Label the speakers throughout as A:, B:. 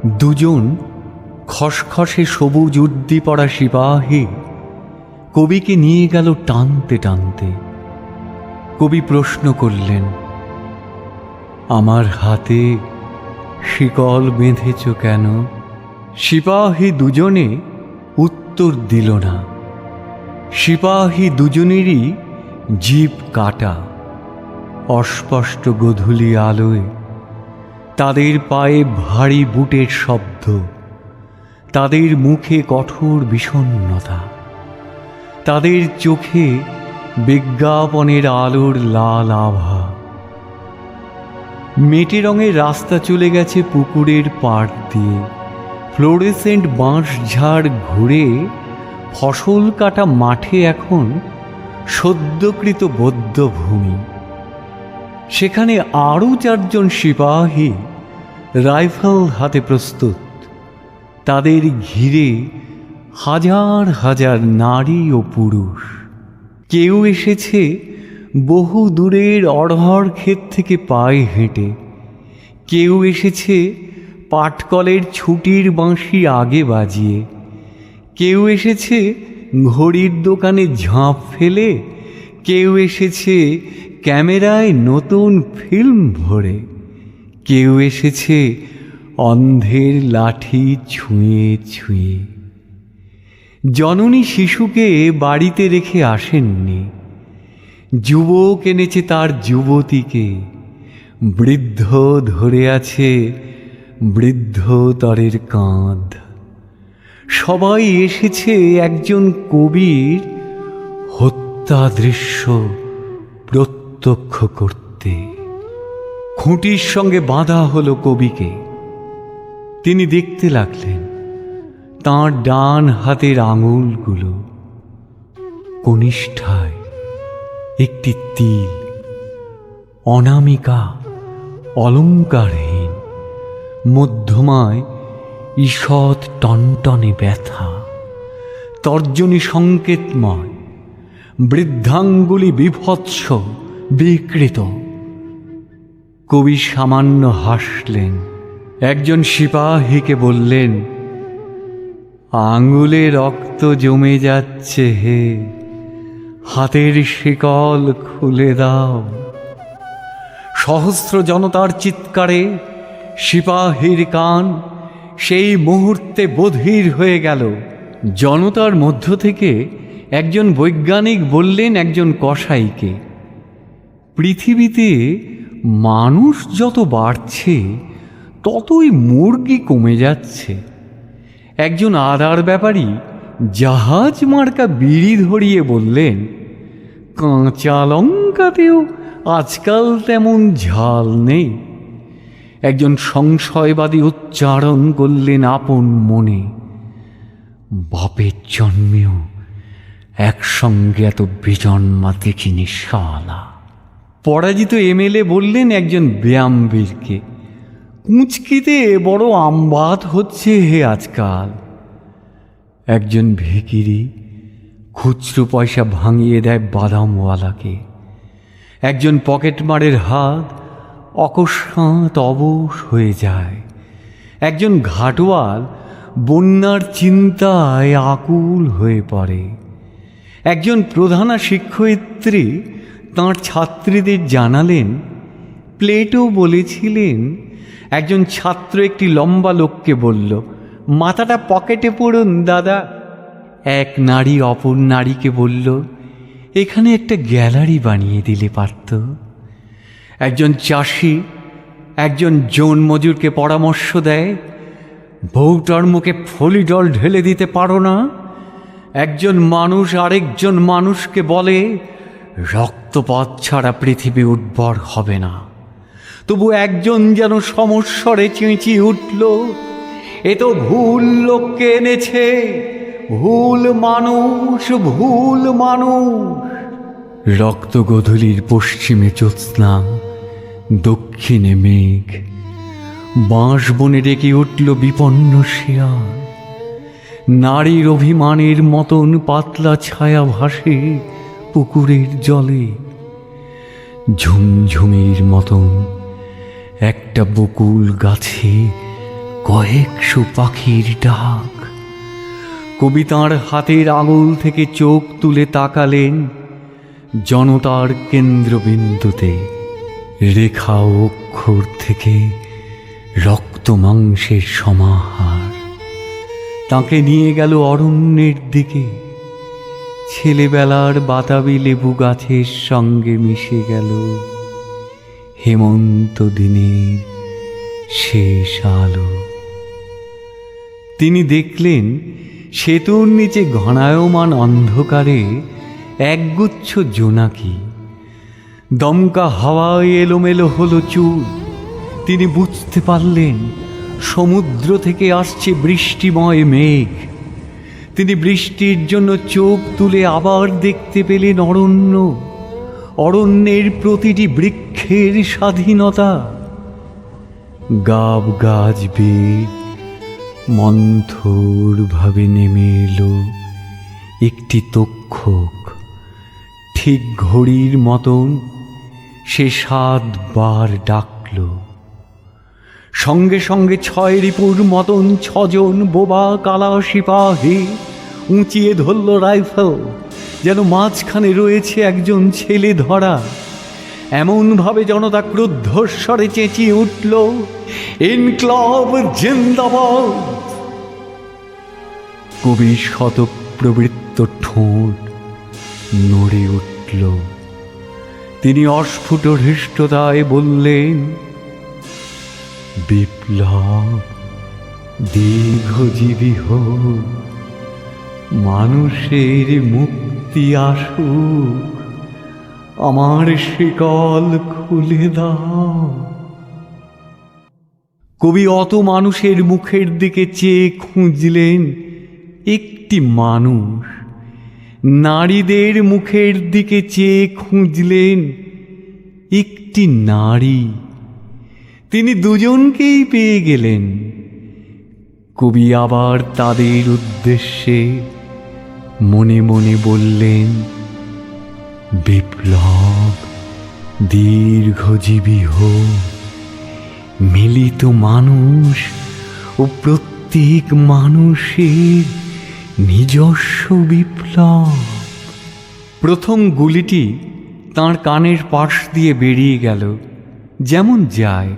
A: দুজন খসখসে সবুজ উর্দি পরা সিপাহী কবিকে নিয়ে গেল টানতে টানতে। কবি প্রশ্ন করলেন, আমার হাতে শিকল বেঁধেছ কেন? সিপাহী দুজনে উত্তর দিল না। সিপাহী দুজনেরই জিভ কাটা। অস্পষ্ট গোধূলি আলোয় তাদের পায়ে ভারী বুটের শব্দ, তাদের মুখে কঠোর বিষণ্ণতা, তাদের চোখে বিজ্ঞাপনের আলোর লাল আভা। মেটে রঙের রাস্তা চলে গেছে পুকুরের পাড় দিয়ে। ফ্লোরেসেন্ট বাঁশঝাড় ঘুরে ফসল কাটা মাঠে এখন সদ্যকৃত বধ্যভূমি। সেখানে আরও 4 জন সিপাহী রাইফেল হাতে প্রস্তুত। তাদের ঘিরে হাজার হাজার নারী ও পুরুষ। কেউ এসেছে বহু দূরের অড়হর ক্ষেত থেকে পায়ে হেঁটে, কেউ এসেছে পাটকলের ছুটির বাঁশি আগে বাজিয়ে, কেউ এসেছে ঘড়ির দোকানে ঝাঁপ ফেলে, কেউ এসেছে ক্যামেরায় নতুন ফিল্ম ভরে, কেউ এসেছে অন্ধের লাঠি ছুঁয়ে ছুঁয়ে। জননী শিশুকে বাড়িতে রেখে আসেননি। যুবক এনেছে তার যুবতীকে। বৃদ্ধ ধরে আছে বৃদ্ধতরের কাঁধ। সবাই এসেছে একজন কবির হত্যা দৃশ্য প্রত্যক্ষ করতে। খুঁটির সঙ্গে বাঁধা হলো কবিকে। তিনি দেখতে লাগলেন তাঁর ডান হাতের আঙুলগুলো। কনিষ্ঠায় একটি তিল, অনামিকা অলঙ্কারহীন, মধ্যমায় ঈষৎ টনটনে ব্যথা, তর্জনী সংকেতময়, বৃদ্ধাঙ্গুলি বিভৎস বিকৃত। কবি সামান্য হাসলেন। একজন সিপাহীকে বললেন, আঙুলে রক্ত জমে যাচ্ছে হে, হাতের শিকল খুলে দাও। সহস্র জনতার চিৎকারে সিপাহীর কান সেই মুহূর্তে বধির হয়ে গেল। জনতার মধ্য থেকে একজন বৈজ্ঞানিক বললেন একজন কসাইকে, পৃথিবীতে মানুষ যত বাড়ছে ততই মুরগি কমে যাচ্ছে। একজন আদার ব্যাপারী জাহাজ মার্কা বিড়ি ধরিয়ে বললেন, কাঁচা লঙ্কাতেও আজকাল তেমন ঝাল নেই। একজন সংশয়বাদী উচ্চারণ করলেন আপন মনে, বাপের জন্মেও একসঙ্গে এত বিজন্মা দেখিনি শালা। পরাজিত এমএলএ বললেন একজন ব্যায়ামবীরকে, কুঁচকিতে বড় আমবাদ হচ্ছে হে আজকাল। একজন ভিখিরি খুচরো পয়সা ভাঙিয়ে দেয় বাদামওয়ালাকে। একজন পকেটমারের হাত অকস্মাৎ অবশ হয়ে যায়। একজন ঘাটওয়াল বন্যার চিন্তায় আকুল হয়ে পড়ে। একজন প্রধানা শিক্ষয়িত্রী তাঁর ছাত্রীদের জানালেন, প্লেটো বলেছিলেন। একজন ছাত্র একটি লম্বা লোককে বলল, মাথাটা পকেটে পড়ুন দাদা। এক নারী অপর নারীকে বলল, এখানে একটা গ্যালারি বানিয়ে দিলে পারত। একজন চাষি একজন জোন মজুরকে পরামর্শ দেয়, বউটার মুখে ফলিডল ঢেলে দিতে পারো না? একজন মানুষ আরেকজন মানুষকে বলে, রক্তপাত ছাড়া পৃথিবী উর্বর হবে না। তবু একজন যেন সমস্বরে চেঁচিয়ে উঠল, এ তো ভুল লোককে এনেছে, ভুল মানুষ, ভুল মানুষ। রক্ত গোধূলির পশ্চিমে জ্যোৎস্না, দক্ষিণে মেঘ। বাঁশ বনে ডেকে উঠল বিপন্ন শিয়াল। নারীর অভিমানের মতন পাতলা ছায়া ভাসে পুকুরের জলে। ঝুমঝুমির মতন একটা বকুল গাছে কয়েকশো পাখির ডাক। কবি তাঁর হাতের আঙুল থেকে চোখ তুলে তাকালেন জনতার কেন্দ্রবিন্দুতে। রেখা ও অক্ষর থেকে রক্ত মাংসের সমাহার তাকে নিয়ে গেল অরণ্যের দিকে। ছেলেবেলার বাতাবি লেবু গাছের সঙ্গে মিশে গেল হেমন্ত দিনের শেষ আলো। তিনি দেখলেন সেতুর নিচে ঘনায়মান অন্ধকারে একগুচ্ছ জোনাকি। দমকা হাওয়ায় এলোমেলো হলো চুল। তিনি বুঝতে পারলেন সমুদ্র থেকে আসছে বৃষ্টিময় মেঘ। তিনি বৃষ্টির জন্য চোখ তুলে আবার দেখতে পেলেন অরণ্য, অরণ্যের প্রতিটি বৃক্ষের স্বাধীনতা। গাব গাছ বেয়ে মন্থরভাবে নেমে এলো একটি তক্ষক। ঠিক ঘড়ির মতন সে 7 বার ডাকল। সঙ্গে সঙ্গে 6 রিপুর মতন 6 জন বোবা কালা সিপাহী উঁচিয়ে ধরল রাইফেল, যেন মাঝখানে রয়েছে একজন ছেলে ধরা। এমনভাবে জনতা ক্রুদ্ধস্বরে চেঁচিয়ে উঠল, ইনকলাব জিন্দাবাদ। কবির শতপ্রবৃত্ত ঠোঁট নড়ে উঠল। তিনি অস্ফুট হৃষ্টতায় বললেন, বিপ্লব দীর্ঘজীবী হোক, মানুষের মুক্তি আসুক, আমার শিকল খুলে দাও। কবি অত মানুষের মুখের দিকে চেয়ে খুঁজলেন একটি মানুষ, নারীদের মুখের দিকে চেয়ে খুঁজলেন একটি নারী। তিনি দুজনকেই পেয়ে গেলেন। কবি আবার তাদের উদ্দেশ্যে মনে মনে বললেন, বিপ্লব দীর্ঘজীবী হোক, মিলিত মানুষ ও প্রত্যেক মানুষের নিজস্ব বিপ্লব। প্রথম গুলিটি তাঁর কানের পাশ দিয়ে বেরিয়ে গেল যেমন যায়।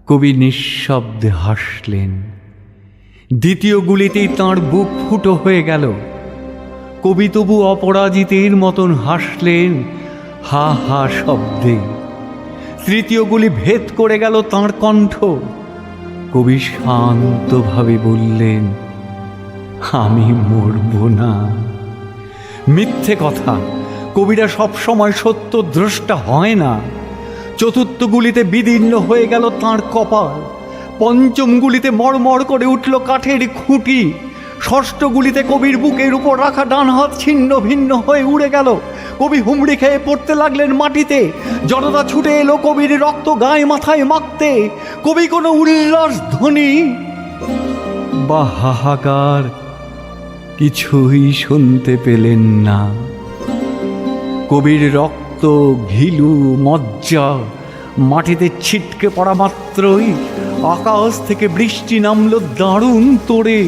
A: কবি নিঃশব্দে হাসলেন। দ্বিতীয় গুলিতেই তাঁর বুক ফুটো হয়ে গেল। কবি তবু অপরাজিতের মতন হাসলেন হা হা শব্দে। তৃতীয় গুলি ভেদ করে গেল তাঁর কণ্ঠ। কবি শান্তভাবে বললেন, আমি মরব না। মিথ্যে কথা, কবিরা সবসময় সত্যদ্রষ্টা হয় না। চতুর্থ গুলিতে বিদীর্ণ হয়ে গেল তাঁর কপাল। পঞ্চম গুলিতে মড়মড় করে উঠল কাঠের খুঁটি। ষষ্ঠ গুলিতে কবির বুকের উপর রাখা ডান হাত ছিন্ন ভিন্ন হয়ে উড়ে গেল। কবি হুমড়ি খেয়ে পড়তে লাগলেন মাটিতে। জনতা ছুটে এলো কবির রক্ত গায়ে মাথায় মাখতে। কবি কোনো উল্লাস ধ্বনি বা হাহাকার কিছুই শুনতে পেলেন না। কবির রক্ত, ঘিলু, মজ্জা মাটিতে ছিটকে পড়া মাত্রই আকাশ থেকে বৃষ্টি নামল দারুণ তোড়ে।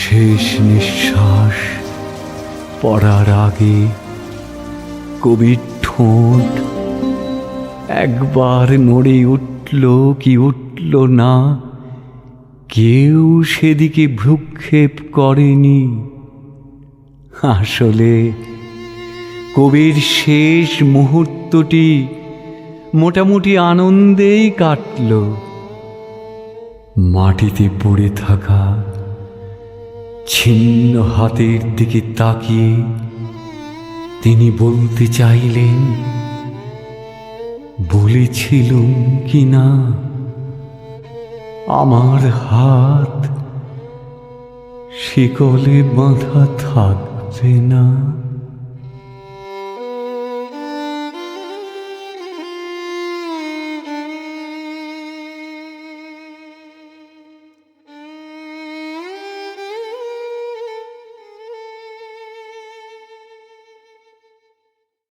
A: শেষ নিঃশ্বাস পড়ার আগে কবির ঠোঁট একবার নড়ে উঠল কি উঠল না, কেউ সেদিকে ভ্রুক্ষেপ করেনি। আসলে কবির শেষ মুহূর্তটি মোটামুটি আনন্দেই কাটল। মাটিতে পড়ে থাকা ছিন্ন হাতের দিকে তাকিয়ে তিনি বলতে চাইলেন, বলেছিলুম কি না আমার হাত শিকলে বাঁধা থাকবে না।